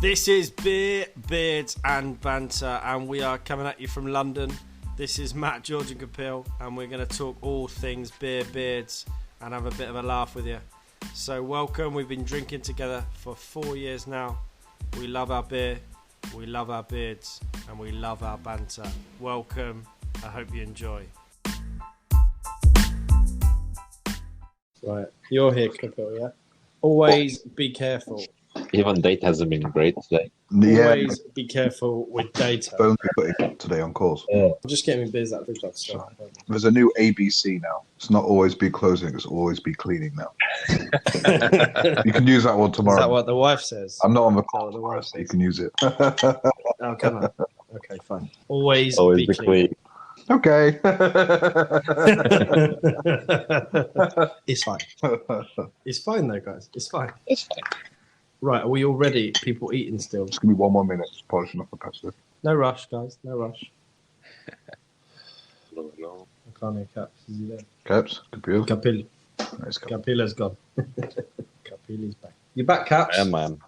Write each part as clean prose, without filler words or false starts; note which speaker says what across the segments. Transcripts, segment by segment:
Speaker 1: This is Beer, Beards and Banter, and we are coming at you from London. This is Matt, George and Kapil, and we're going to talk all things beer, beards, and have a bit of a laugh with you. So welcome, we've been drinking together for 4 years now. We love our beer, we love our beards, and we love our banter. Welcome, I hope you enjoy. Right, you're here, Kapil, yeah? Always be careful.
Speaker 2: Even date hasn't been great today.
Speaker 1: Always be careful with data.
Speaker 3: Phones are putting today on calls.
Speaker 1: I'm just getting beers out of the fridge. So.
Speaker 3: There's a new ABC now. It's not always be closing, it's always be cleaning now. You can use that one tomorrow.
Speaker 1: Is that what the wife says?
Speaker 3: I'm not on the call tomorrow, so you can use it.
Speaker 1: Oh, come on. Okay, fine. Always be clean.
Speaker 3: Okay.
Speaker 1: It's fine. It's fine though, guys. It's fine.
Speaker 2: It's fine.
Speaker 1: Right, are we all ready? People eating still?
Speaker 3: Just give me 1 more minute, just polishing off the pasta.
Speaker 1: No rush, guys. No rush.
Speaker 2: No.
Speaker 1: I can't hear Caps. Is he there?
Speaker 3: Caps, Kapil.
Speaker 1: Kapil.
Speaker 3: Nice.
Speaker 1: Kapil has gone. Kapil is back. You're back, Caps?
Speaker 2: Yeah, man.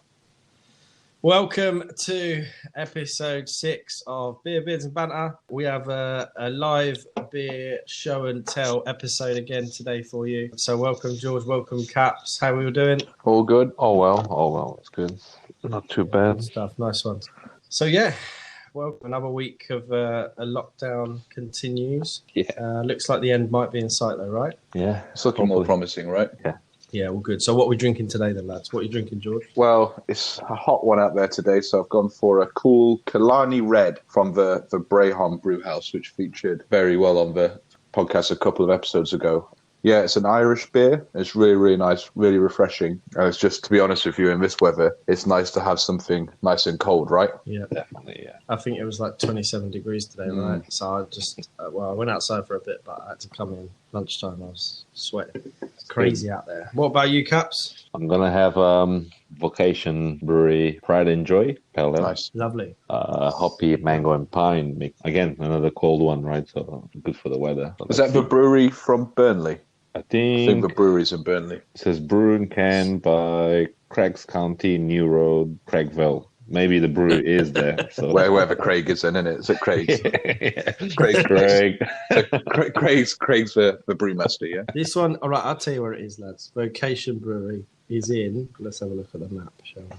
Speaker 1: Welcome to episode 6 of Beer, Beards and Banter. We have a live beer show and tell episode again today for you. So welcome, George. Welcome, Caps. How are we all doing?
Speaker 2: All good? Oh, well. It's good. Not too bad.
Speaker 1: Good stuff. Nice ones. So, yeah. Well, another week of a lockdown continues.
Speaker 2: Yeah.
Speaker 1: Looks like the end might be in sight, though, right?
Speaker 2: Yeah.
Speaker 3: It's looking more promising, right?
Speaker 2: Yeah.
Speaker 1: Yeah, all good. So what are we drinking today then, lads? What are you drinking, George?
Speaker 3: Well, it's a hot one out there today, so I've gone for a cool Killarney Red from the Brehon brew house, which featured very well on the podcast a couple of episodes ago. Yeah, it's an Irish beer. It's really, really nice, really refreshing. And it's just, to be honest with you, in this weather, it's nice to have something nice and cold, right?
Speaker 1: Yeah.
Speaker 2: Definitely, yeah.
Speaker 1: I think it was like 27 degrees today, right? So I just, I went outside for a bit, but I had to come in lunchtime. I was sweating. It's crazy out there. What about you, Caps?
Speaker 2: I'm going to have Vocation Brewery Pride and Joy. Pale Ale.
Speaker 1: Nice. Lovely.
Speaker 2: Hoppy, mango and pine mix. Again, another cold one, right? So good for the weather.
Speaker 3: Is that the brewery from Burnley?
Speaker 2: I
Speaker 3: I think the brewery's in Burnley.
Speaker 2: It says brew and can by Craigs County, New Road, Craigville. Maybe the brew is there. So.
Speaker 3: Wherever Craig is in, isn't it? Is it Craig's?
Speaker 2: Craig.
Speaker 3: Craig's the brewmaster, yeah?
Speaker 1: This one, all right, I'll tell you where it is, lads. Vocation Brewery is in, let's have a look at the map, shall we?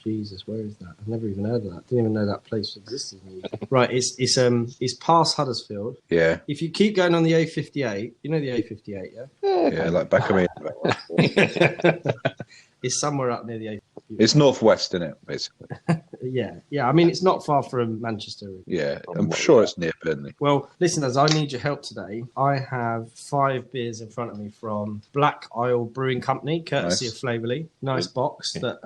Speaker 1: Jesus, where is that? I've never even heard of that. Didn't even know that place existed. Right, it's past Huddersfield.
Speaker 3: Yeah.
Speaker 1: If you keep going on the A58, you know the A58, yeah?
Speaker 3: Yeah, like back of me.
Speaker 1: It's somewhere up near the A58.
Speaker 3: It's northwest, isn't it, basically?
Speaker 1: Yeah. I mean, it's not far from Manchester.
Speaker 3: Yeah, I'm sure it's near Burnley.
Speaker 1: Well, listeners, I need your help today. I have 5 beers in front of me from Black Isle Brewing Company, courtesy of Flavorly. Nice box that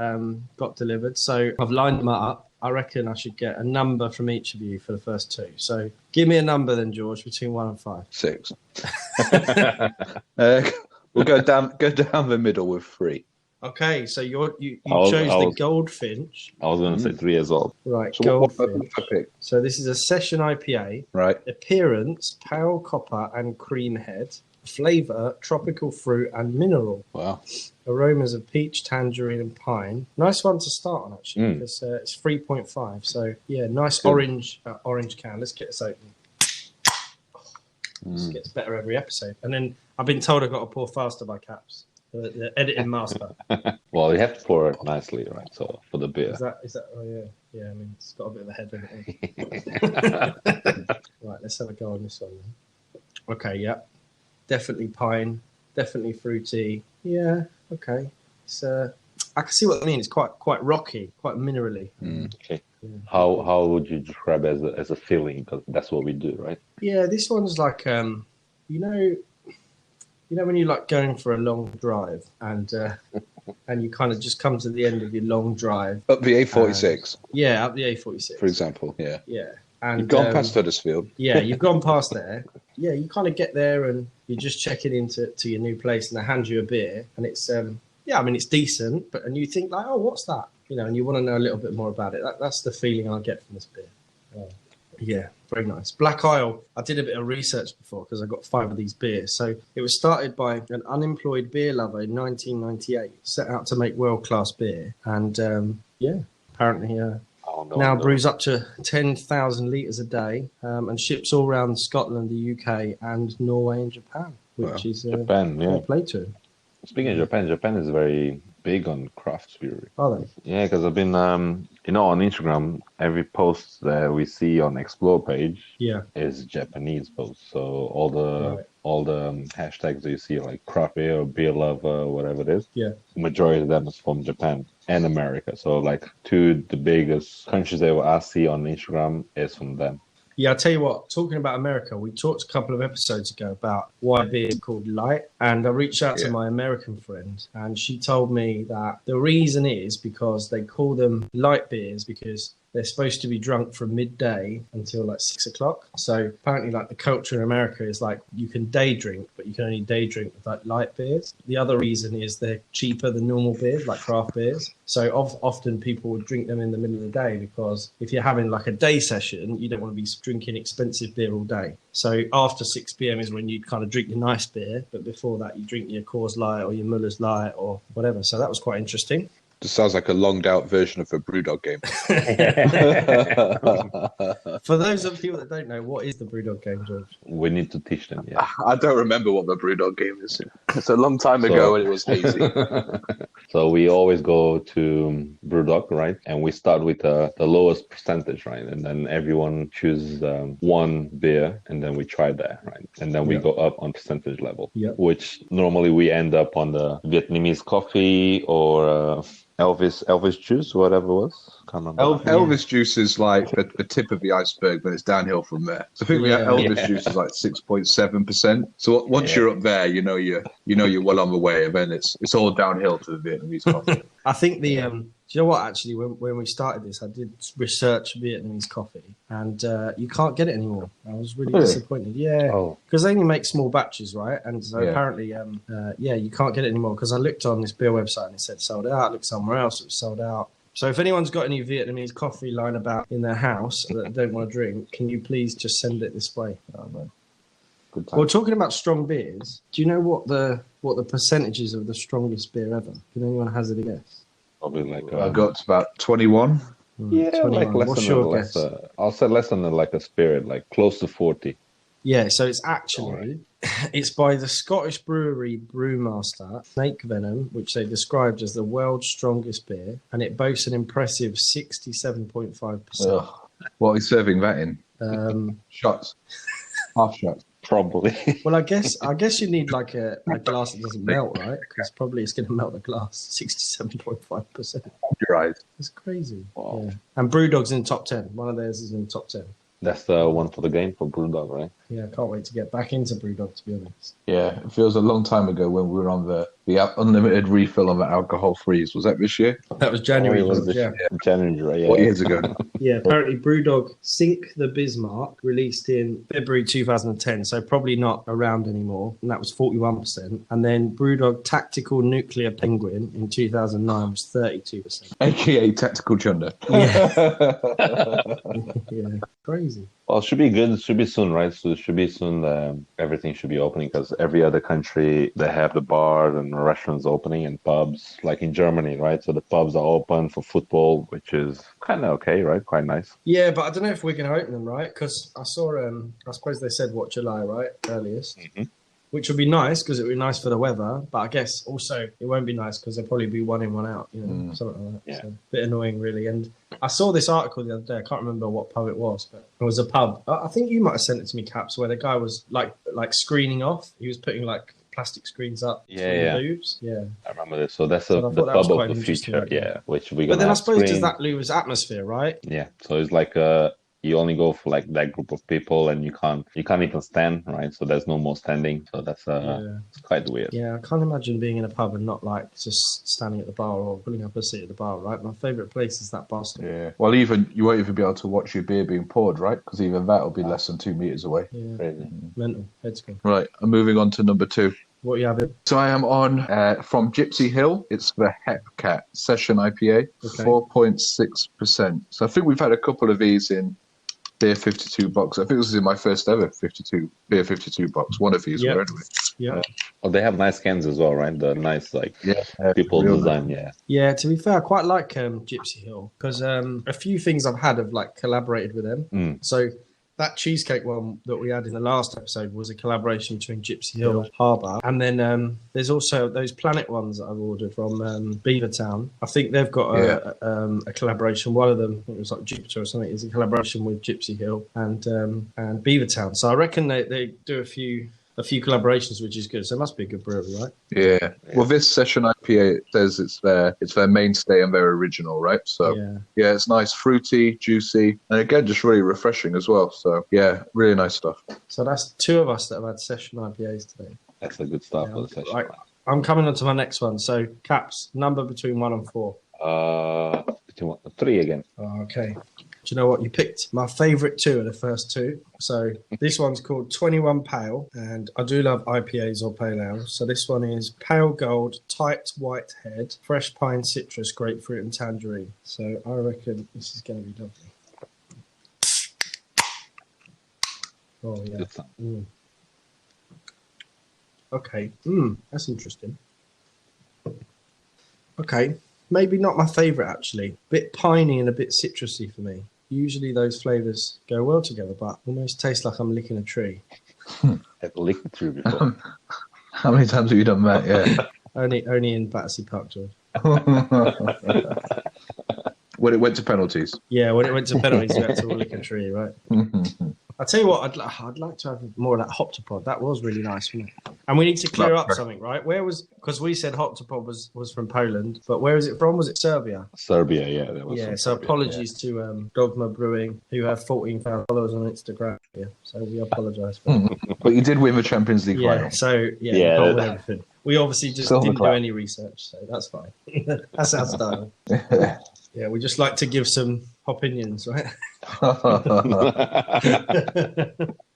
Speaker 1: got delivered. So I've lined them up. I reckon I should get a number from each of you for the first 2. So give me a number then, George, between 1 and 5.
Speaker 3: 6. We'll go down the middle with 3.
Speaker 1: Okay, so you chose the Goldfinch.
Speaker 2: I was going to say 3 as well.
Speaker 1: Right,
Speaker 3: So
Speaker 1: Goldfinch.
Speaker 3: what pick?
Speaker 1: So this is a session IPA.
Speaker 3: Right.
Speaker 1: Appearance, pale copper and cream head. Flavour, tropical fruit and mineral.
Speaker 3: Wow.
Speaker 1: Aromas of peach, tangerine and pine. Nice one to start on, actually, because it's 3.5. So, yeah, nice orange can. Let's get this open. This gets better every episode. And then I've been told I've got to pour faster by Caps. The editing master.
Speaker 2: Well, you have to pour it nicely, right? So for the beer.
Speaker 1: Is that? Oh yeah. I mean, it's got a bit of a head in it. Right, let's have a go on this one then. Okay, yeah, definitely pine, definitely fruity. Yeah, okay. It's I can see what I mean. It's quite rocky, quite minerally.
Speaker 2: Okay. Yeah. How would you describe it as a feeling? Because that's what we do, right?
Speaker 1: Yeah, this one's like you know when you're like going for a long drive and you kind of just come to the end of your long drive.
Speaker 3: Up the A46.
Speaker 1: Up the A46.
Speaker 3: For example, yeah.
Speaker 1: Yeah. And
Speaker 3: you've gone past Huddersfield.
Speaker 1: Yeah, you've gone past there. Yeah, you kind of get there and you're just checking into your new place and they hand you a beer and it's it's decent, and you think like, oh, what's that? You know, and you want to know a little bit more about it. That's the feeling I get from this beer. Yeah, very nice. Black Isle, I did a bit of research before because I got 5 of these beers. So it was started by an unemployed beer lover in 1998, set out to make world-class beer. And apparently
Speaker 2: Oh, no,
Speaker 1: now
Speaker 2: no.
Speaker 1: brews up to 10,000 litres a day and ships all around Scotland, the UK, and Norway and Japan, which
Speaker 3: Wow.
Speaker 1: is
Speaker 2: Japan,
Speaker 1: fair
Speaker 2: yeah.
Speaker 1: play to him.
Speaker 2: Speaking of Japan, Japan is very big on craft brewery.
Speaker 1: Are they?
Speaker 2: Yeah, because I've been, on Instagram, every post that we see on Explore page
Speaker 1: Yeah.
Speaker 2: is Japanese posts. So all the hashtags that you see, like craft beer or beer lover or whatever it is,
Speaker 1: Yeah.
Speaker 2: the majority of them is from Japan and America. So like two the biggest countries that I see on Instagram is from them.
Speaker 1: Yeah, I'll tell you what, talking about America, we talked a couple of episodes ago about why beer is called light. And I reached out to my American friend, and she told me that the reason is because they call them light beers because they're supposed to be drunk from midday until like 6 o'clock. So apparently, like the culture in America is like you can day drink, but you can only day drink with like light beers. The other reason is they're cheaper than normal beers, like craft beers. So often people would drink them in the middle of the day because if you're having like a day session, you don't want to be drinking expensive beer all day. So after 6 p.m. is when you kind of drink your nice beer, but before that you drink your Coors Light or your Muller's Light or whatever. So that was quite interesting.
Speaker 3: Just sounds like a longed out version of a Brewdog game.
Speaker 1: For those of people that don't know, what is the Brewdog game, George?
Speaker 2: We need to teach them, yeah.
Speaker 3: I don't remember what the Brewdog game is. It's a long time ago and it was hazy.
Speaker 2: So we always go to Brewdog, right? And we start with the lowest percentage, right? And then everyone chooses one beer, and then we try that, right? And then we go up on percentage level, which normally we end up on the Vietnamese coffee or Elvis juice, whatever it was. Can't remember.
Speaker 3: Elvis juice is like the tip of the iceberg, but it's downhill from there. So I think Elvis juice is like 6.7%. So once you're up there, you know you're well on the way, and then it's all downhill to the Vietnamese coffee.
Speaker 1: I think the do you know what? Actually, when we started this, I did research Vietnamese coffee, and you can't get it anymore. I was really disappointed. Yeah, because they only make small batches, right? And so apparently, you can't get it anymore. Because I looked on this beer website and it said sold out. I looked somewhere else, it was sold out. So if anyone's got any Vietnamese coffee lying about in their house that don't want to drink, can you please just send it this way?
Speaker 3: Oh, man.
Speaker 1: Well, talking about strong beers, do you know what the percentages of the strongest beer ever? Can anyone hazard a guess?
Speaker 2: Probably like
Speaker 3: I got about 21.
Speaker 2: Yeah,
Speaker 1: 21.
Speaker 2: like
Speaker 1: What's your guess?
Speaker 2: I'll say less than like a spirit, like close to 40.
Speaker 1: Yeah, so it's actually it's by the Scottish brewery Brewmaster, Snake Venom, which they described as the world's strongest beer, and it boasts an impressive 67.5%.
Speaker 3: What are we serving that in? Shots, half shots.
Speaker 2: Probably.
Speaker 1: Well, I guess you need like a glass that doesn't melt, right? Because probably it's going to melt the glass. 67.5%.
Speaker 3: Your eyes.
Speaker 1: That's crazy.
Speaker 2: Wow.
Speaker 1: Yeah. And Brewdog's in the top 10. One of theirs is in the top 10.
Speaker 2: That's the one for the game for Brewdog, right?
Speaker 1: Yeah, I can't wait to get back into Brewdog, to be honest.
Speaker 3: Yeah, it feels a long time ago when we were on the unlimited refill on the alcohol freeze. Was that this year?
Speaker 1: That was January.
Speaker 2: January, yeah.
Speaker 3: 4 years ago.
Speaker 1: Yeah, apparently Brewdog Sink the Bismarck released in February 2010, so probably not around anymore, and that was 41%. And then Brewdog Tactical Nuclear Penguin in 2009 was 32%.
Speaker 3: AKA Tactical Chunder.
Speaker 1: Yeah, crazy.
Speaker 2: Well, it should be good. It should be soon, right? So it should be soon. Everything should be opening because every other country, they have the bar and the restaurants opening and pubs, like in Germany, right? So the pubs are open for football, which is kind of okay, right? Quite nice.
Speaker 1: Yeah, but I don't know if we're going to open them, right? Because I saw, I suppose they said, July, right? Earliest. Mm-hmm. Which would be nice because it would be nice for the weather. But I guess also it won't be nice because there'll probably be one in, one out, something like that.
Speaker 2: Yeah.
Speaker 1: So, a bit annoying, really. And I saw this article the other day. I can't remember what pub it was, but it was a pub. I think you might have sent it to me, Caps, where the guy was like screening off. He was putting like plastic screens up for the booths. Yeah.
Speaker 2: I remember this. So that's the pub of the future. Yeah. Which we're going to
Speaker 1: But then I suppose does that lose atmosphere, right?
Speaker 2: Yeah. So it's like you only go for like that group of people and you can't even stand, right? So there's no more standing. So that's it's quite weird.
Speaker 1: Yeah, I can't imagine being in a pub and not like just standing at the bar or pulling up a seat at the bar, right? My favourite place is that bar stop.
Speaker 3: Yeah. Well, you won't even be able to watch your beer being poured, right? Because even that will be less than 2 meters away.
Speaker 1: Yeah.
Speaker 2: Crazy.
Speaker 1: Mental. Head spin.
Speaker 3: Right. I'm moving on to number 2.
Speaker 1: What are you having?
Speaker 3: So I am on from Gypsy Hill. It's the Hepcat Session IPA, 4.6%. So I think we've had a couple of these in beer 52 box. I think this is my first ever 52 beer 52 box. One of these were anyway.
Speaker 1: Yeah.
Speaker 2: Oh, they have nice cans as well, right? The nice people design.
Speaker 3: Nice.
Speaker 2: Yeah.
Speaker 1: Yeah, to be fair, I quite like Gypsy Hill because a few things I've had have like collaborated with them. So that cheesecake one that we had in the last episode was a collaboration between Gypsy Hill, Harbour, and then there's also those Planet ones that I've ordered from Beavertown. I think they've got a collaboration. One of them, it was like Jupiter or something, is a collaboration with Gypsy Hill and Beavertown. So I reckon they do a few collaborations, which is good. So it must be a good brewery, right?
Speaker 3: Yeah. Well, this session IPA says it's their mainstay and their original, right? So yeah, it's nice, fruity, juicy, and again, just really refreshing as well. So yeah, really nice stuff.
Speaker 1: So that's two of us that have had session IPAs today.
Speaker 2: That's a good start for the session.
Speaker 1: Right. I'm coming on to my next one. So Caps, number between 1 and 4.
Speaker 2: 3 again.
Speaker 1: Oh, okay. Do you know what? You picked my favourite 2 of the first 2. So this one's called 21 Pale, and I do love IPAs or pale ales. So this one is Pale Gold, Tight White Head, Fresh Pine Citrus, Grapefruit and Tangerine. So I reckon this is going to be lovely. Oh, yeah.
Speaker 2: Good sound.
Speaker 1: Okay. That's interesting. Okay. Maybe not my favourite, actually. A bit piney and a bit citrusy for me. Usually those flavours go well together, but almost tastes like I'm licking a tree.
Speaker 2: I've licked a tree before.
Speaker 3: How many times have you done that? Yeah.
Speaker 1: Only in Battersea Park, George.
Speaker 3: When it went to penalties.
Speaker 1: Yeah, when it went to penalties, we had to all lick a tree, right? I'll tell you what, I'd like to have more of that Hoptopod. That was really nice, wasn't it? And we need to clear up something, right? Because we said Hoptopod was from Poland, but where is it from? Was it Serbia?
Speaker 2: Serbia, yeah. That was
Speaker 1: so
Speaker 2: Serbia,
Speaker 1: apologies to Dogma Brewing, who have 14,000 followers on Instagram. Yeah, so we apologise for that.
Speaker 3: But you did win the Champions League final.
Speaker 1: So we can't win everything. We obviously just didn't do any research, so that's fine. That's our style. Yeah, we just like to give some opinions, right?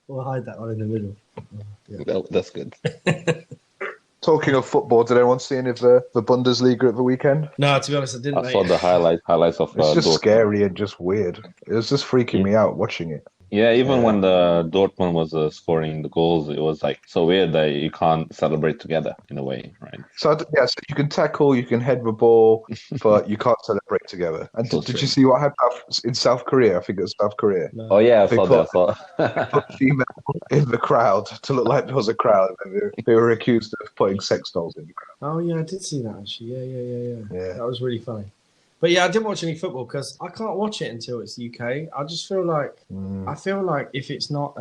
Speaker 1: We'll hide that one in the middle.
Speaker 2: Well, that's good.
Speaker 3: Talking of football, did anyone see any of the Bundesliga at the weekend?
Speaker 1: No, to be honest, I didn't.
Speaker 2: I saw the highlights of.
Speaker 3: It's just
Speaker 2: Dortmund.
Speaker 3: scary and just weird. It was just freaking me out watching it.
Speaker 2: Yeah, even when the Dortmund was scoring the goals, it was like so weird that you can't celebrate together in a way, right?
Speaker 3: So you can tackle, you can head the ball, but you can't celebrate together. And did you see what happened in South Korea? I think it was South Korea.
Speaker 2: No. Oh yeah, I saw that.
Speaker 3: Put female in the crowd to look like there was a crowd. They were accused of putting sex dolls in the crowd.
Speaker 1: Oh yeah, I did see that actually. Yeah. That was really funny. But yeah, I didn't watch any football because I can't watch it until it's UK. I just feel like if it's not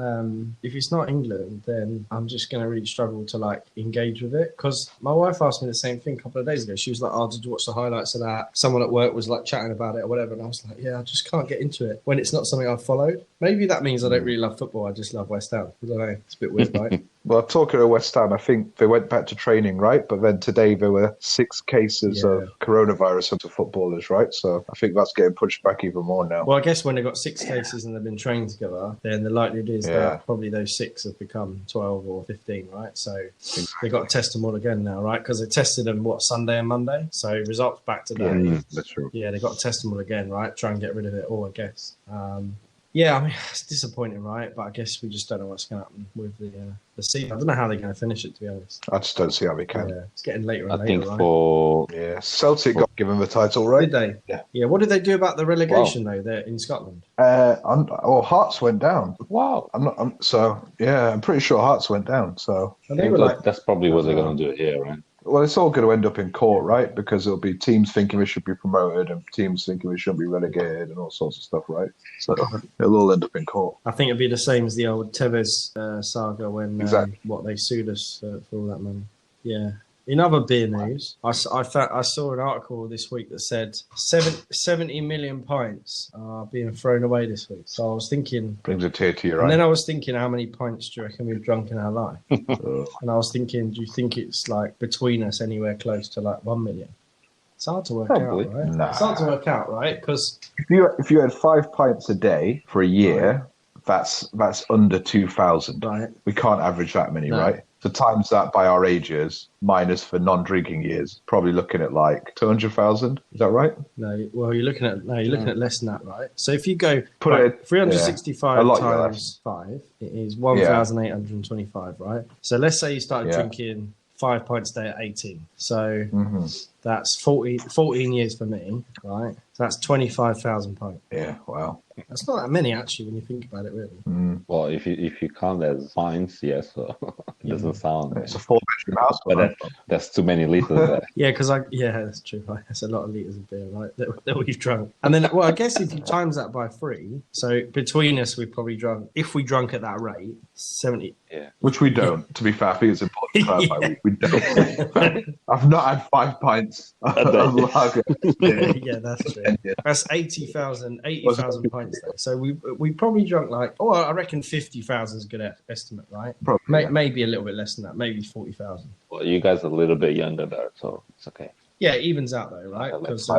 Speaker 1: England, then I'm just gonna really struggle to like engage with it. Because my wife asked me the same thing a couple of days ago. She was like, "Oh, did you watch the highlights of that?" Someone at work was like chatting about it or whatever, and I was like, "Yeah, I just can't get into it when it's not something I've followed." Maybe that means I don't really love football. I just love West Ham. I don't know. It's a bit weird, right?
Speaker 3: Well, talking of West Ham, I think they went back to training, right? But then today there were 6 cases of coronavirus onto footballers, right? So I think that's getting pushed back even more now.
Speaker 1: Well, I guess when they've got 6 cases and they've been trained together, then the likelihood is that probably those 6 have become 12 or 15, right? So they've got to test them all again now, right? Because they tested them, Sunday and Monday? So results back today.
Speaker 3: Yeah, that's true.
Speaker 1: Yeah, they've got to test them all again, right? Try and get rid of it all, I guess. Yeah, I mean, it's disappointing, right? But I guess we just don't know what's going to happen with the season. I don't know how they're going to finish it, to be honest.
Speaker 3: I just don't see how they can.
Speaker 1: Yeah, it's getting later and later,
Speaker 2: I think
Speaker 1: right?
Speaker 3: Celtic got given the title, right?
Speaker 1: Did they? Yeah. What did they do about the relegation, though, there in Scotland?
Speaker 3: Hearts went down.
Speaker 2: Wow.
Speaker 3: I'm pretty sure Hearts went down. So
Speaker 2: that's probably what they're going to do here, right?
Speaker 3: Well, it's all going to end up in court, right? Because it'll be teams thinking we should be promoted and teams thinking we shouldn't be relegated and all sorts of stuff, right? So it'll all end up in court.
Speaker 1: I think it'd be the same as the old Tevez saga when they sued us for all that money. Yeah. In other beer news, I saw an article this week that said 70 million pints are being thrown away this week. So I was thinking...
Speaker 3: Brings a tear to your eye.
Speaker 1: And then I was thinking, how many pints do you reckon we've drunk in our life? And I was thinking, do you think it's like between us anywhere close to like 1 million? It's hard to work out, right?
Speaker 3: Nah.
Speaker 1: It's hard to work out, right? Because...
Speaker 3: If you had 5 pints a day for a year... That's under 2,000.
Speaker 1: Right.
Speaker 3: We can't average that many, right? So times that by our ages, minus for non-drinking years, probably looking at like 200,000. Is that right?
Speaker 1: No, well, you're looking at less than that, right? So if you go
Speaker 3: Put it
Speaker 1: 365
Speaker 3: a lot
Speaker 1: times 5, it is
Speaker 3: Yeah.
Speaker 1: 1,825, right? So let's say you started
Speaker 3: Yeah.
Speaker 1: drinking 5 pints a day at 18. So
Speaker 3: Mm-hmm.
Speaker 1: that's 14 years for me, right? So that's 25,000 pints.
Speaker 3: Yeah, wow.
Speaker 1: That's not that many, actually, when you think about it, really.
Speaker 3: Mm.
Speaker 2: Well, if you count as pints, yes, so it doesn't sound.
Speaker 3: It's a 4-bedroom house.
Speaker 2: But that's too many liters there.
Speaker 1: Yeah, that's true. Right? That's a lot of litres of beer, right? That we've drunk. And then, well, I guess if you times that by 3, so between us, we probably drunk, if we drunk at that rate, 70.
Speaker 2: Yeah.
Speaker 3: Which we don't, to be fair. I think it's important to clarify. We don't. I've not had 5 pints of lager.
Speaker 1: Yeah, that's true. That's 80,000 pints there. So we probably drunk like, I reckon 50,000 is a good estimate, right?
Speaker 3: Probably, yeah.
Speaker 1: Maybe a little bit less than that, maybe 40,000.
Speaker 2: Well, you guys are a little bit younger there, so it's okay.
Speaker 1: Yeah, it evens out though, right? Because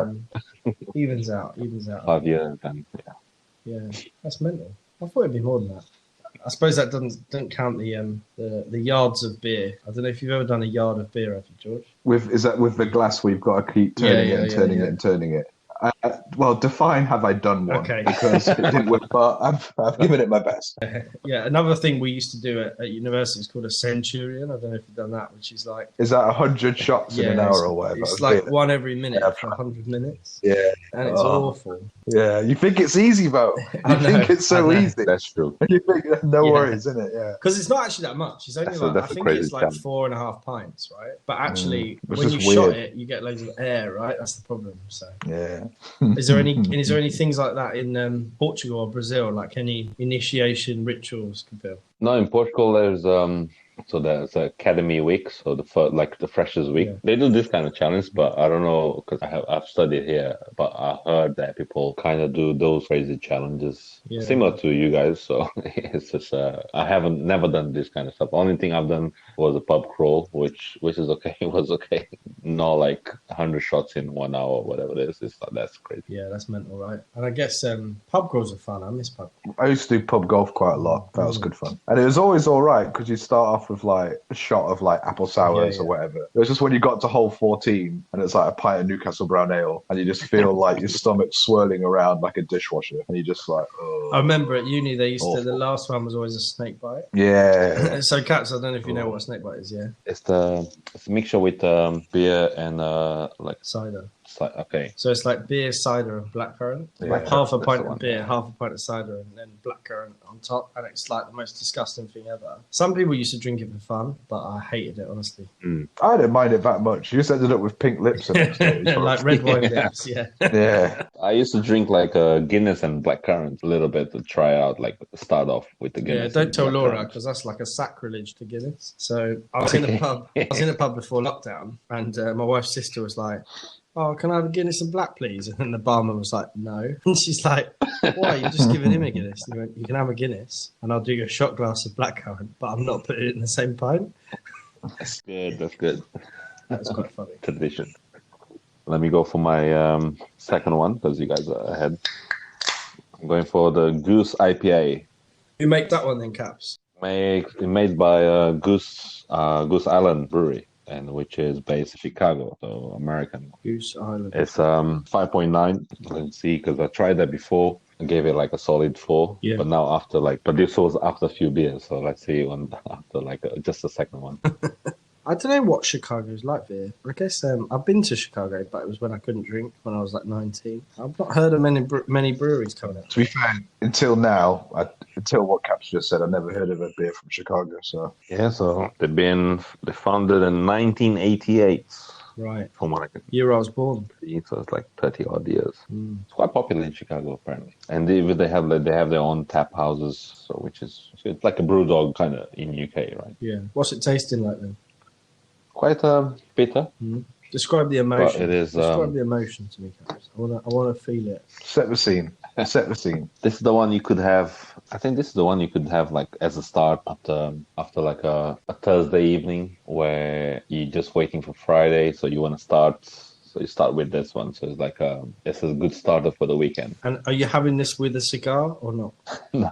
Speaker 1: evens out.
Speaker 2: 5 years, then
Speaker 1: Yeah, that's mental. I thought it'd be more than that. I suppose that doesn't count the yards of beer. I don't know if you've ever done a yard of beer, have you, George?
Speaker 3: Is that with the glass we've got to keep turning it and turning it and turning it? Well, define have I done one?
Speaker 1: Okay.
Speaker 3: Because it didn't work, but I've given it my best.
Speaker 1: Yeah, another thing we used to do at university is called a centurion. I don't know if you've done that, which is like...
Speaker 3: Is that 100 shots in an hour or whatever?
Speaker 1: It's like one every minute for 100 minutes.
Speaker 3: Yeah.
Speaker 1: And it's awful.
Speaker 3: Yeah, you think it's easy, though. You think it's so easy.
Speaker 2: that's true.
Speaker 3: You think no worries, isn't it? Yeah.
Speaker 1: Because it's not actually that much. It's only I think it's like 4.5 pints, right? But actually, when you shot it, you get loads of air, right? That's the problem. So
Speaker 3: yeah.
Speaker 1: Is there any things like that in Portugal or Brazil, like any initiation rituals, Camille?
Speaker 2: No, in Portugal there's there's Academy Week, so the freshers week.
Speaker 1: Yeah.
Speaker 2: They do this kind of challenge, but I don't know because I've studied here, but I heard that people kind of do those crazy challenges similar to you guys. So it's just I haven't never done this kind of stuff. Only thing I've done was a pub crawl, which is okay. It was okay. Not like 100 shots in 1 hour or whatever it is. That's crazy.
Speaker 1: Yeah, that's mental, right? And I guess pub crawls are fun. I miss pub.
Speaker 3: I used to do pub golf quite a lot. That was good fun, and it was always all right because you start off with like a shot of like apple sours or whatever. It was just when you got to hole 14 and it's like a pint of Newcastle brown ale and you just feel like your stomach swirling around like a dishwasher and you just like, oh.
Speaker 1: I remember at uni they used to, the last one was always a snake bite.
Speaker 3: Yeah.
Speaker 1: So Cats, I don't know if you know what a snake bite is, yeah?
Speaker 2: It's a mixture with beer and like
Speaker 1: cider.
Speaker 2: Okay.
Speaker 1: So it's like beer, cider, and blackcurrant. Like half a pint of beer, half a pint of cider, and then blackcurrant on top. And it's like the most disgusting thing ever. Some people used to drink it for fun, but I hated it, honestly.
Speaker 3: I didn't mind it that much. You just ended up with pink lips.
Speaker 1: Like red wine lips, yeah.
Speaker 3: Yeah.
Speaker 2: I used to drink like a Guinness and blackcurrant a little bit to try out, like start off with the Guinness.
Speaker 1: Yeah, don't tell Laura because that's like a sacrilege to Guinness. So I was in a pub. I was in a pub before lockdown, and my wife's sister was like, "Oh, can I have a Guinness and black, please?" And then the barman was like, "No." And she's like, "Why? You're just giving him a Guinness." And he went, "You can have a Guinness, and I'll do you a shot glass of blackcurrant, but I'm not putting it in the same pint."
Speaker 2: That's good. That's good.
Speaker 1: That's quite funny.
Speaker 2: Tradition. Let me go for my second one because you guys are ahead. I'm going for the Goose IPA.
Speaker 1: Who make that one then, Caps?
Speaker 2: Made by Goose Island Brewery, and which is based in Chicago, so American.
Speaker 1: Goose Island.
Speaker 2: It's 5.9. Let's see, because I tried that before. I gave it like a solid 4.
Speaker 1: Yeah.
Speaker 2: But now but this was after a few beers, so let's see after like just the second one.
Speaker 1: I don't know what Chicago's like there. I guess I've been to Chicago, but it was when I couldn't drink when I was like 19. I've not heard of many breweries coming out.
Speaker 3: To be fair, until now, until what Caps just said, I never heard of a beer from Chicago. So
Speaker 2: yeah, so they founded in 1988.
Speaker 1: Right.
Speaker 2: From what I can
Speaker 1: year I was born.
Speaker 2: see, so it's like 30 odd years. It's quite popular in Chicago apparently, and they have their own tap houses, so it's like a brew dog kind of in UK, right?
Speaker 1: Yeah. What's it tasting like then?
Speaker 2: Quite bitter.
Speaker 1: Describe the emotion.
Speaker 2: But it is.
Speaker 1: Describe the emotion to me, Caps. I want to feel it.
Speaker 3: set the scene. Set the scene.
Speaker 2: This is the one you could have. I think this is the one you could have like as a start after like a Thursday evening where you're just waiting for Friday, so you want to start So you start with this one. So it's like it's a good starter for the weekend.
Speaker 1: And are you having this with a cigar or not?
Speaker 2: No.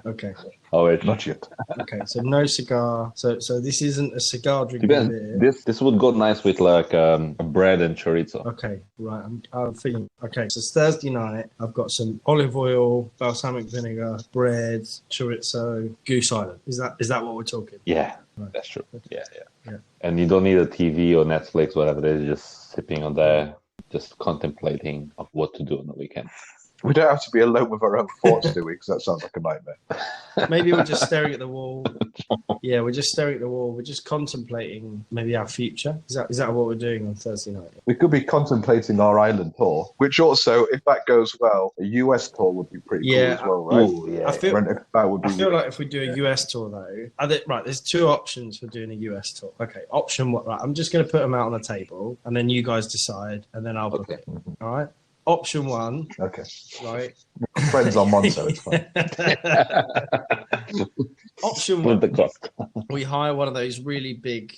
Speaker 1: Okay.
Speaker 2: Oh, it's
Speaker 3: Not yet.
Speaker 1: Okay, so no cigar. So this isn't a cigar drinking beer.
Speaker 2: This would go nice with like a bread and chorizo.
Speaker 1: Okay, right. I'm thinking. Okay, so it's Thursday night. I've got some olive oil, balsamic vinegar, bread, chorizo, Goose Island. Is that what we're talking?
Speaker 2: Yeah,
Speaker 1: Right.
Speaker 2: that's true. Yeah.
Speaker 1: Yeah.
Speaker 2: And you don't need a TV or Netflix, whatever it is. Just sipping on there, just contemplating of what to do on the weekend.
Speaker 3: We don't have to be alone with our own thoughts, do we? Because that sounds like a nightmare.
Speaker 1: Maybe we're just staring at the wall. Yeah, we're just staring at the wall. We're just contemplating maybe our future. Is that what we're doing on Thursday night?
Speaker 3: We could be contemplating our island tour, which also, if that goes well, a US tour would be pretty cool as well, right?
Speaker 2: Ooh, yeah.
Speaker 1: I feel
Speaker 3: That
Speaker 1: feel like if we do a US tour though, right, there's two options for doing a US tour. Okay, option what? Right, I'm just going to put them out on the table, and then you guys decide, and then I'll book it. All right. Option one.
Speaker 3: Okay.
Speaker 1: Right.
Speaker 3: Friends on one, so it's fine.
Speaker 1: Option
Speaker 2: With the
Speaker 1: one.
Speaker 2: cost.
Speaker 1: We hire one of those really big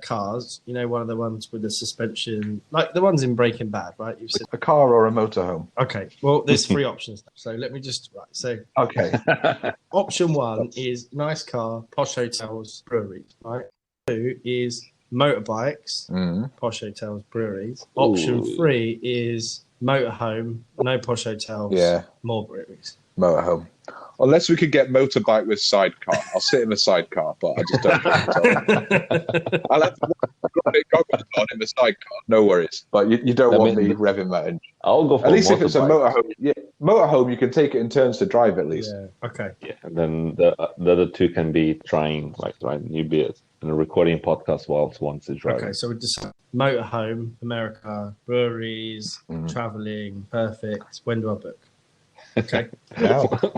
Speaker 1: cars. You know, one of the ones with the suspension, like the ones in Breaking Bad, right? You've seen.
Speaker 3: A car or a motorhome?
Speaker 1: Okay. Well, there's three options. So let me just So
Speaker 3: Okay.
Speaker 1: option one is nice car, posh hotels, breweries. Right. Two is motorbikes, posh hotels, breweries. Option
Speaker 2: Ooh.
Speaker 1: three is motorhome, no posh hotels, more breweries.
Speaker 3: Motorhome. Unless we could get motorbike with sidecar. I'll sit in the sidecar, but I just don't drink. I'll have goggles on in the sidecar. No worries. But you don't want me revving that engine.
Speaker 2: I'll go for
Speaker 3: at least if it's a
Speaker 2: motorbike.
Speaker 3: motorhome. Yeah, motorhome, you can take it in turns to drive at least.
Speaker 1: Yeah. Okay.
Speaker 2: Yeah, and then the other two can be trying new beers and recording podcast whilst once is driving.
Speaker 1: Okay, so we just motorhome, America, breweries, traveling, perfect. When do I book? Okay.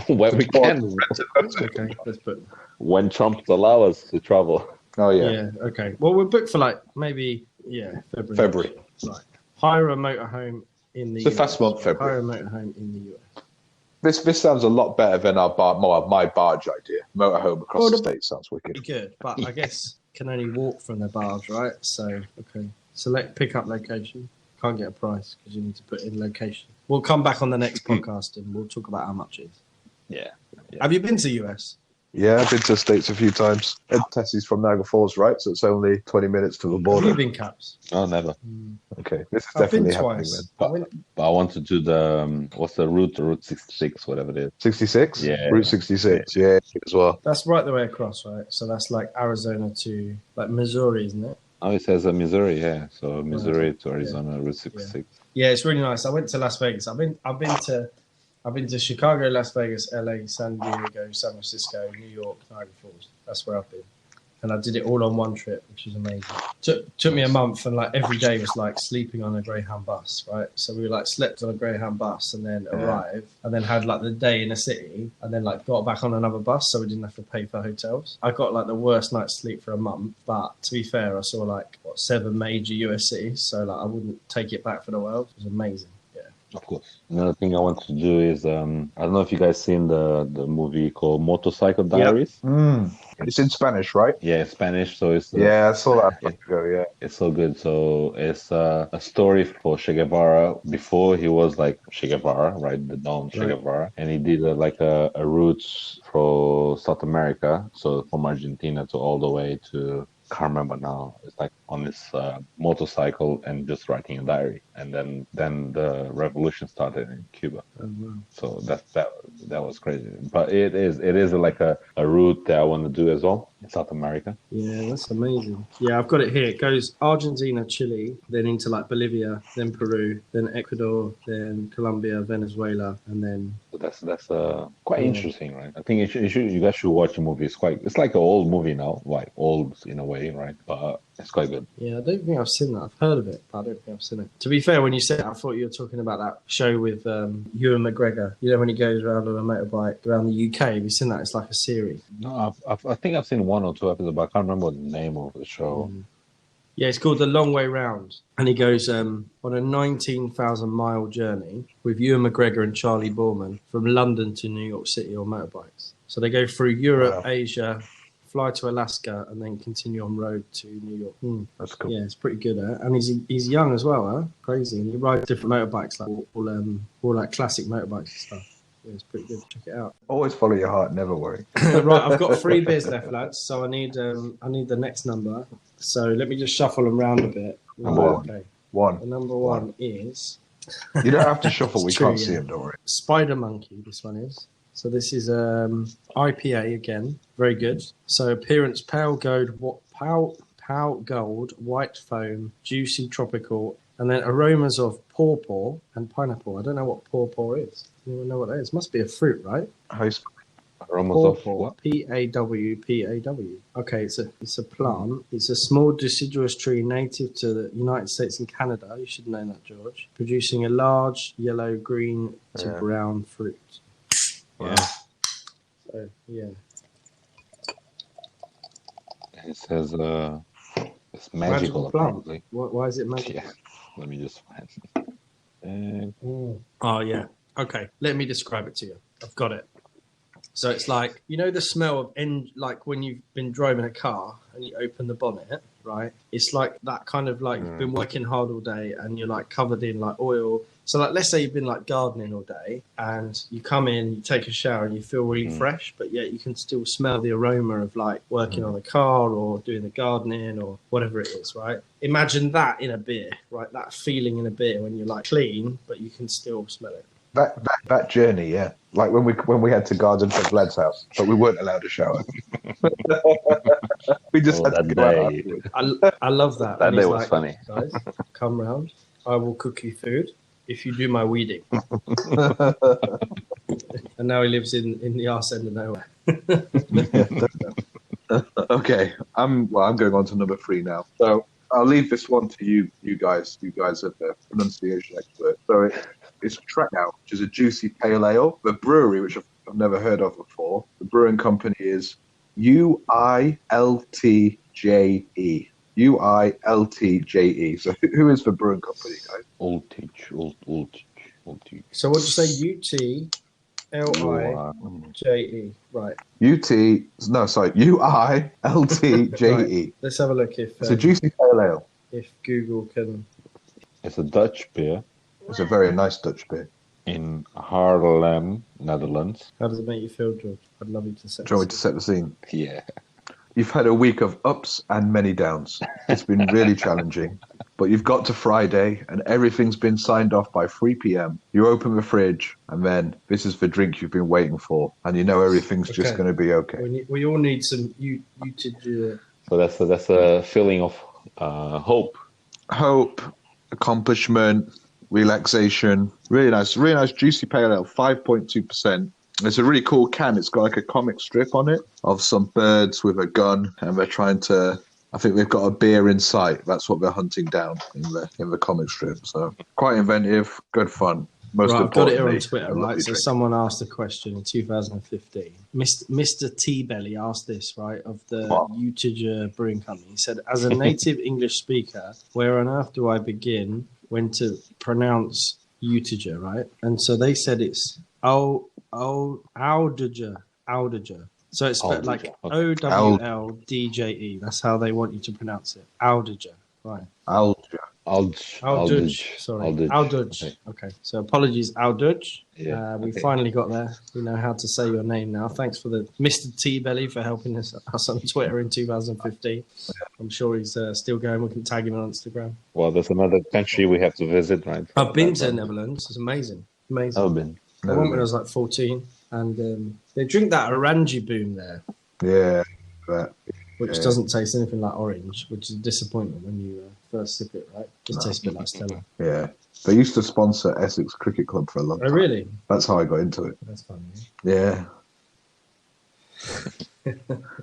Speaker 2: When we can.
Speaker 1: Okay, let's book.
Speaker 2: When Trump allow us to travel.
Speaker 3: Oh yeah.
Speaker 1: Yeah. Okay. Well, we're booked for like maybe February. Right. Hire a motorhome in the.
Speaker 3: It's a fast month, February.
Speaker 1: Hire a motorhome in the US.
Speaker 3: This sounds a lot better than my barge idea. Motorhome across the state sounds wicked.
Speaker 1: Pretty good, but I guess can only walk from the barge, right? So okay. Select pickup location. Can't get a price because you need to put in location. We'll come back on the next podcast and we'll talk about how much it is.
Speaker 2: Yeah.
Speaker 1: Have you been to US?
Speaker 3: Yeah, I've been to the States a few times. Ed Tessie's from Niagara Falls, right? So it's only 20 minutes to the
Speaker 1: Have
Speaker 3: border.
Speaker 1: you been, Caps?
Speaker 2: Oh, never.
Speaker 3: Okay, this is
Speaker 1: I've been
Speaker 3: definitely happening
Speaker 1: twice.
Speaker 3: then.
Speaker 2: But I want to do the what's the route 66, whatever it is.
Speaker 3: 66?
Speaker 2: Yeah.
Speaker 3: Route 66, yeah, as well.
Speaker 1: That's right the way across, right? So that's like Arizona to like Missouri, isn't it?
Speaker 2: Oh, it says Missouri, yeah. So Missouri to Arizona, Route 66.
Speaker 1: Yeah, it's really nice. I went to Las Vegas. I've been to Chicago, Las Vegas, LA, San Diego, San Francisco, New York, Niagara Falls. That's where I've been. And I did it all on one trip, which was amazing. Took me a month, and like every day was like sleeping on a Greyhound bus, right? So we like slept on a Greyhound bus and then arrived, and then had like the day in a city, and then like got back on another bus, so we didn't have to pay for hotels. I got like the worst night's sleep for a month, but to be fair, I saw like 7 major US cities, so like I wouldn't take it back for the world. It was amazing.
Speaker 2: Of course. Another thing I want to do is I don't know if you guys seen the movie called Motorcycle Diaries.
Speaker 3: It's in Spanish, right?
Speaker 2: Yeah, Spanish. So it's
Speaker 3: I saw that a month ago. Yeah,
Speaker 2: it's so good. So it's a story for Che Guevara before he was like Che Guevara, right? The Don Che Guevara, and he did a route for South America, so from Argentina to all the way to. Can't remember now. It's like on this motorcycle and just writing a diary, and then the revolution started in Cuba. So that was crazy. But it is like a route that I want to do as well in South America.
Speaker 1: Yeah, that's amazing. Yeah, I've got it here. It goes Argentina, Chile, then into like Bolivia, then Peru, then Ecuador, then Colombia, Venezuela, and then.
Speaker 2: So that's quite interesting, right? I think you guys should watch the movie. It's like an old movie now, like old in a way, right? But it's quite good.
Speaker 1: Yeah, I don't think I've seen that. I've heard of it, but I don't think I've seen it. To be fair, when you said it, I thought you were talking about that show with Ewan McGregor. You know, when he goes around on a motorbike around the UK. Have you seen that? It's like a series.
Speaker 2: No, I think I've seen 1 or 2 episodes, but I can't remember the name of the show.
Speaker 1: Yeah, it's called The Long Way Round. And he goes on a 19,000-mile journey with Ewan McGregor and Charlie Boorman from London to New York City on motorbikes. So they go through Europe, Asia, fly to Alaska, and then continue on road to New York.
Speaker 3: That's cool.
Speaker 1: Yeah, it's pretty good, and he's young as well, Crazy, and he rides different motorbikes, like all like classic motorbikes and stuff. Yeah, it's pretty good. Check it out.
Speaker 3: Always follow your heart. Never worry.
Speaker 1: Right, I've got 3 beers left, lads. So I need the next number. So let me just shuffle them round a bit.
Speaker 3: Okay. One.
Speaker 1: The number one is.
Speaker 3: You don't have to shuffle. We
Speaker 1: True,
Speaker 3: can't see them. Don't worry.
Speaker 1: Spider Monkey. This one is. So this is IPA again. Very good. So appearance: pale gold, white foam, juicy tropical, and then aromas of pawpaw and pineapple. I don't know what pawpaw is. Anyone know what that is? Must be a fruit, right?
Speaker 3: How you spell
Speaker 2: Aromas of
Speaker 1: Pawpaw.
Speaker 2: what?
Speaker 1: P-A-W-P-A-W. Okay, it's a plant. It's a small deciduous tree native to the United States and Canada. You should know that, George. Producing a large yellow, green to brown fruit.
Speaker 3: Wow.
Speaker 1: So, yeah.
Speaker 2: It says it's magical
Speaker 1: plant.
Speaker 2: apparently.
Speaker 1: Why is it magical?
Speaker 2: Yeah. Let me just find it.
Speaker 1: Oh, yeah. Okay, let me describe it to you. I've got it. So it's like, you know the smell of like when you've been driving a car and you open the bonnet, right? It's like that kind of like you've been working hard all day and you're like covered in like oil. So like let's say you've been like gardening all day and you come in, you take a shower and you feel really fresh, but yet you can still smell the aroma of like working on a car or doing the gardening or whatever it is, right? Imagine that in a beer, right? That feeling in a beer when you're like clean, but you can still smell it.
Speaker 3: That journey, yeah. Like when we had to garden for Vlad's house, but we weren't allowed to shower. We just had to go out afterwards.
Speaker 1: I love that.
Speaker 2: That
Speaker 1: And
Speaker 2: day
Speaker 1: he's
Speaker 2: was
Speaker 1: like,
Speaker 2: funny.
Speaker 1: Guys, come round. I will cook you food if you do my weeding. And now he lives in the arse end of nowhere.
Speaker 3: Okay, I'm going on to number 3 now. So I'll leave this one to you guys. You guys are the pronunciation expert. So it's Trackhouse, which is a juicy pale ale. The brewery, which I've never heard of before, the brewing company is UILTJE. UILTJE. So who is the brewing company, guys?
Speaker 2: Old teach.
Speaker 1: So what did you say? UTLIJE. Right.
Speaker 3: UILTJE.
Speaker 1: Right. Let's have a look if
Speaker 3: It's a juicy pale ale.
Speaker 1: if Google can.
Speaker 2: It's a Dutch beer
Speaker 3: It's a very nice Dutch beer.
Speaker 2: in Haarlem, Netherlands.
Speaker 1: How does it make you feel, George? I'd love you to set.
Speaker 3: Do you want me to set the scene?
Speaker 2: Yeah.
Speaker 3: You've had a week of ups and many downs. It's been really challenging. But you've got to Friday and everything's been signed off by 3 p.m. You open the fridge and then this is the drink you've been waiting for. And you know everything's just going to be okay.
Speaker 1: We all need some UTJ.
Speaker 2: So that's a feeling of hope.
Speaker 3: Hope, accomplishment, relaxation. Really nice juicy pale ale, 5.2%. It's a really cool can. It's got like a comic strip on it of some birds with a gun, and they're trying to. I think they've got a beer in sight. That's what they're hunting down in the comic strip. So quite inventive, good fun. Most
Speaker 1: Right, I've got it here on
Speaker 3: importantly,
Speaker 1: Twitter,
Speaker 3: a
Speaker 1: right?
Speaker 3: lovely
Speaker 1: So
Speaker 3: drink.
Speaker 1: someone asked a question in 2015. Mr. T-Belly asked this, right, of the UTJ Brewing Company. He said, as a native English speaker, where on earth do I begin when to pronounce UTJ, right? And so they said it's Aldija. So it's spelled like OWLDJE. That's how they want you to pronounce it. Aldija, right. Aldudge. Sorry. Aldudge. Okay. So apologies, Aldudge.
Speaker 2: Yeah,
Speaker 1: We finally got there. We know how to say your name now. Thanks for the Mr. T-Belly for helping us on Twitter in 2015. I'm sure he's still going. We can tag him on Instagram.
Speaker 2: Well, there's another country we have to visit, right?
Speaker 1: I've been to the Netherlands. It's amazing. Amazing.
Speaker 2: I've been.
Speaker 1: I went when I was like 14. And they drink that Orange Boom there.
Speaker 3: Yeah, that.
Speaker 1: Which doesn't taste anything like orange, which is a disappointment when you first sip it, right? It tastes a bit like Stella.
Speaker 3: Yeah. They used to sponsor Essex Cricket Club for a long time.
Speaker 1: Oh, really?
Speaker 3: That's how I got into it.
Speaker 1: That's funny.
Speaker 3: Yeah.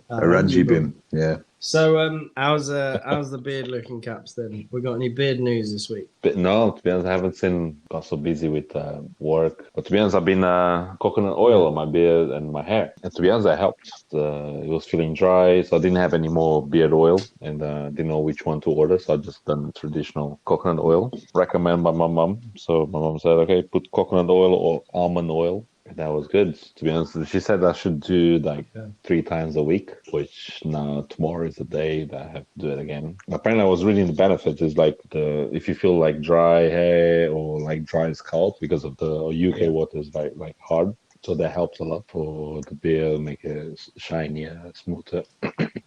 Speaker 3: Orange Bim. Yeah.
Speaker 1: So, how's the beard looking, Caps? Then we got any beard news this week?
Speaker 2: But no, to be honest, I haven't got so busy with work. But to be honest, I've been coconut oil on my beard and my hair. And to be honest, that helped. It was feeling dry, so I didn't have any more beard oil and didn't know which one to order. So I just done traditional coconut oil, recommended by my mom. So my mom said, okay, put coconut oil or almond oil. That was good. To be honest, she said I should do like 3 times a week, which now tomorrow is the day that I have to do it again. Apparently, I was reading the benefits is like if you feel like dry hair or like dry scalp because of the UK water is like hard. So that helps a lot for the beer, make it shinier, smoother.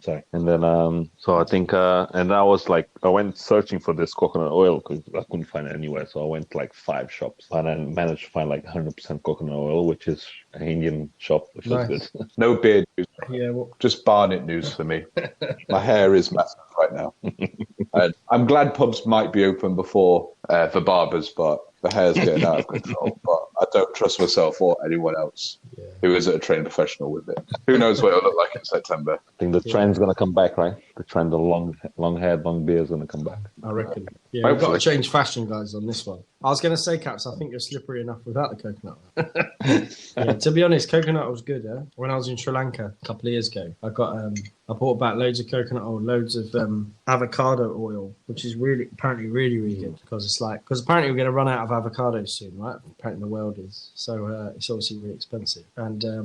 Speaker 2: Sorry. And then, so I think, and I was like, I went searching for this coconut oil because I couldn't find it anywhere. So I went to like 5 shops and then managed to find like 100% coconut oil, which is an Indian shop, which was good.
Speaker 3: No beard news.
Speaker 1: Yeah, well,
Speaker 3: Just Barnet news for me. My hair is massive right now. I'm glad pubs might be open before for barbers, but the hair's getting out of control. But I don't trust myself or anyone else who isn't a trained professional with it. Who knows what it'll look like in September?
Speaker 2: I think the trend's going to come back, right? The trend of long hair, long beard is going to come back.
Speaker 1: I reckon. Yeah, we've got to change fashion, guys, on this one. I was going to say, Caps, I think you're slippery enough without the coconut oil. Yeah, to be honest, coconut oil was good, yeah? When I was in Sri Lanka a couple of years ago, I bought back loads of coconut oil, loads of avocado oil, which is apparently really good because apparently we're going to run out of avocados soon, right? Apparently the world is. So it's obviously really expensive. And I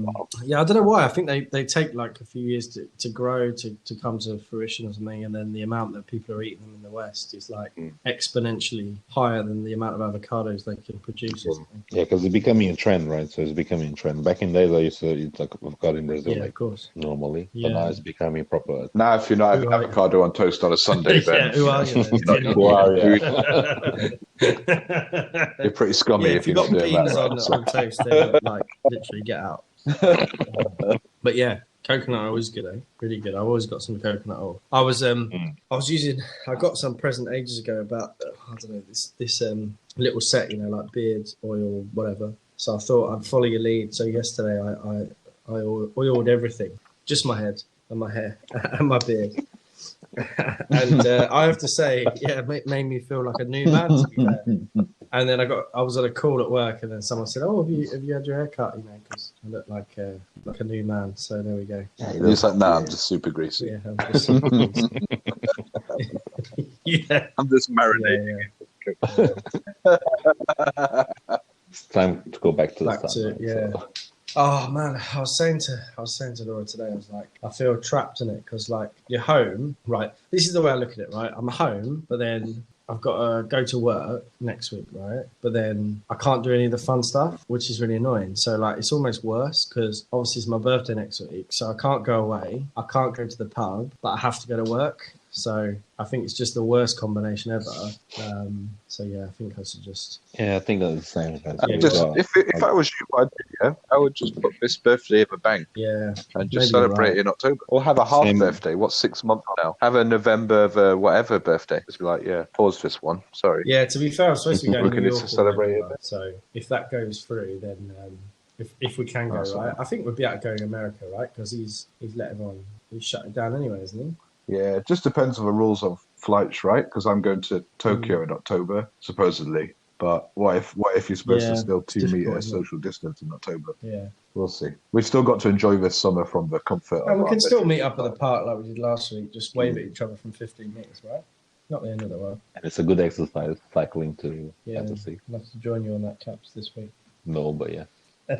Speaker 1: don't know why. I think they take like a few years to grow, to come to fruition or something. And then the amount that people are eating them in the West is like exponentially higher than the amount of avocados they can produce.
Speaker 2: Yeah, because it's becoming a trend, right? So it's becoming a trend. Back in days, I used to eat like avocado in Brazil,
Speaker 1: of course,
Speaker 2: normally. Yeah. But now it's becoming proper.
Speaker 3: Now, if you're not having avocado on toast on a Sunday, then
Speaker 1: who are you?
Speaker 3: You're pretty scummy
Speaker 1: if you've got beans on toast, then like literally get out. But yeah, coconut oil is good, eh? Really good. I've always got some coconut oil. I got some present ages ago about I don't know this little set, like beards, oil, whatever. So I thought I'd follow your lead. So yesterday I oiled everything, just my head and my hair and my beard. And I have to say, it made me feel like a new man. To be fair. And then I was at a call at work, and then someone said, "Oh, have you had your hair cut? Because I look like a new man." So there we go.
Speaker 3: He's like, "Nah, I'm just super greasy."
Speaker 1: Yeah, I'm just super greasy. Yeah,
Speaker 3: I'm just marinating.
Speaker 2: It's time to go back to the start.
Speaker 1: So. Oh man, I was saying to Laura today, I was like, I feel trapped in it because like you're home, right? This is the way I look at it, right? I'm home, but then I've got to go to work next week, right? But then I can't do any of the fun stuff, which is really annoying. So like it's almost worse because obviously it's my birthday next week, so I can't go away. I can't go to the pub, but I have to go to work. So I think it's just the worst combination ever. So yeah, I think I should just.
Speaker 2: Yeah, I think that's the same.
Speaker 3: If I was you, I would just put this birthday in the bank.
Speaker 1: Yeah,
Speaker 3: and just celebrate in October, or have a half birthday. What's 6 months now? Have a November whatever birthday. Just be like, pause this one. Sorry.
Speaker 1: Yeah, to be fair, I'm supposed to be going to New York
Speaker 3: to celebrate it.
Speaker 1: So if that goes through, then if we can go, right, I think we'd be able to go to America, right? Because he's let everyone. He's shut it down anyway, isn't he?
Speaker 3: Yeah, it just depends on the rules of flights, right? Because I'm going to Tokyo in October, supposedly. But what if you're supposed to still 2 meter social distance in October?
Speaker 1: Yeah,
Speaker 3: we'll see. We've still got to enjoy this summer from the comfort.
Speaker 1: And we can still meet up at the park like we did last week. Just wave at each other from 15 meters, right? Not the end of the world.
Speaker 2: And it's a good exercise, cycling to
Speaker 1: Fantasy. I'd love to join you on that, Caps, this week.
Speaker 2: No, but yeah.
Speaker 3: I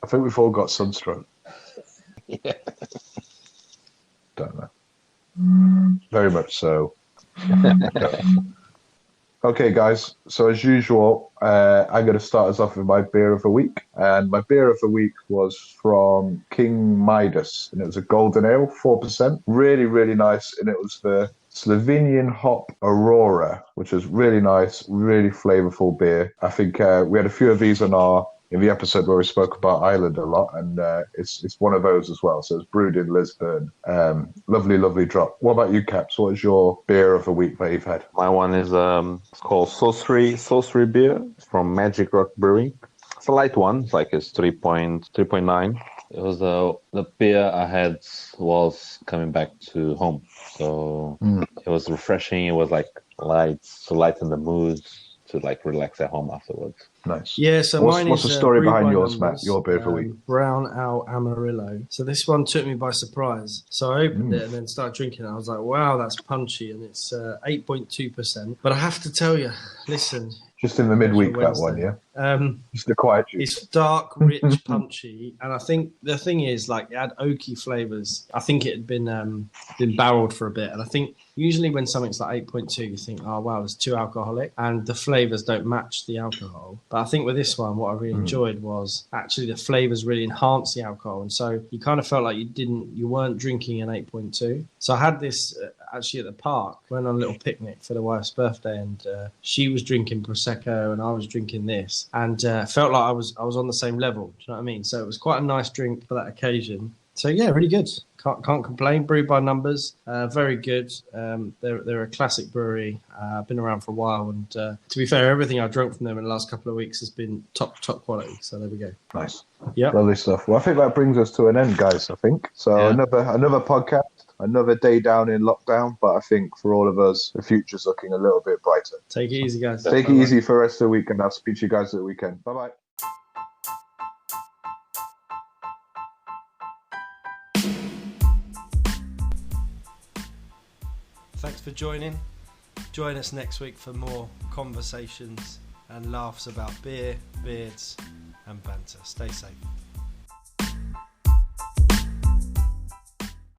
Speaker 3: think we've all got sunstroke.
Speaker 2: Yeah.
Speaker 3: Don't know. Very much so. Okay, guys. So as usual, I'm going to start us off with my beer of the week. And my beer of the week was from King Midas. And it was a golden ale, 4%. Really, really nice. And it was the Slovenian hop Aurora, which is really nice, really flavorful beer. I think we had a few of these in the episode where we spoke about Ireland a lot, and it's one of those as well. So it's brewed in Lisbon. Lovely drop. What about you, Caps? What is your beer of the week that you've had?
Speaker 2: My one is it's called Saucery beer from Magic Rock Brewing. It's a light one. It's like it's 3.9. It was the beer I had was coming back to home, so it was refreshing. It was like light to lighten the mood, to like relax at home afterwards.
Speaker 3: Nice.
Speaker 1: Yeah, so
Speaker 3: what's the story behind yours, Matt? Your beer for a week.
Speaker 1: Brown Ale Amarillo. So this one took me by surprise. So I opened it and then started drinking it. I was like, wow, that's punchy, and it's 8.2%. But I have to tell you, listen,
Speaker 3: Just in the midweek, that
Speaker 1: Wednesday.
Speaker 3: one, yeah? Just a quiet juice.
Speaker 1: It's dark, rich, punchy, and I think the thing is, like, it had oaky flavours. I think it had been barreled for a bit, and I think usually when something's like 8.2, you think, oh wow, it's too alcoholic, and the flavours don't match the alcohol. But I think with this one, what I really enjoyed was actually the flavours really enhanced the alcohol, and so you kind of felt like you weren't drinking an 8.2. So I had this actually at the park. Went on a little picnic for the wife's birthday, and she was drinking prosecco, and I was drinking this, and felt like I was on the same level. Do you know what I mean? So it was quite a nice drink for that occasion. So yeah, really good. Can't complain. Brewed by Numbers, very good. They're a classic brewery. Been around for a while, and to be fair, everything I've drunk from them in the last couple of weeks has been top quality. So there we go.
Speaker 3: Nice.
Speaker 1: Yeah,
Speaker 3: Lovely stuff. Well, I think that brings us to an end, guys. I think so.
Speaker 1: Yeah.
Speaker 3: Another podcast. Another day down in lockdown, but I think for all of us, the future's looking a little bit brighter.
Speaker 1: take it easy, guys.
Speaker 3: Take it easy for the rest of the week, and I'll speak to you guys at the weekend. Bye-bye.
Speaker 1: Thanks for joining. Join us next week for more conversations and laughs about beer, beards, and banter. Stay safe.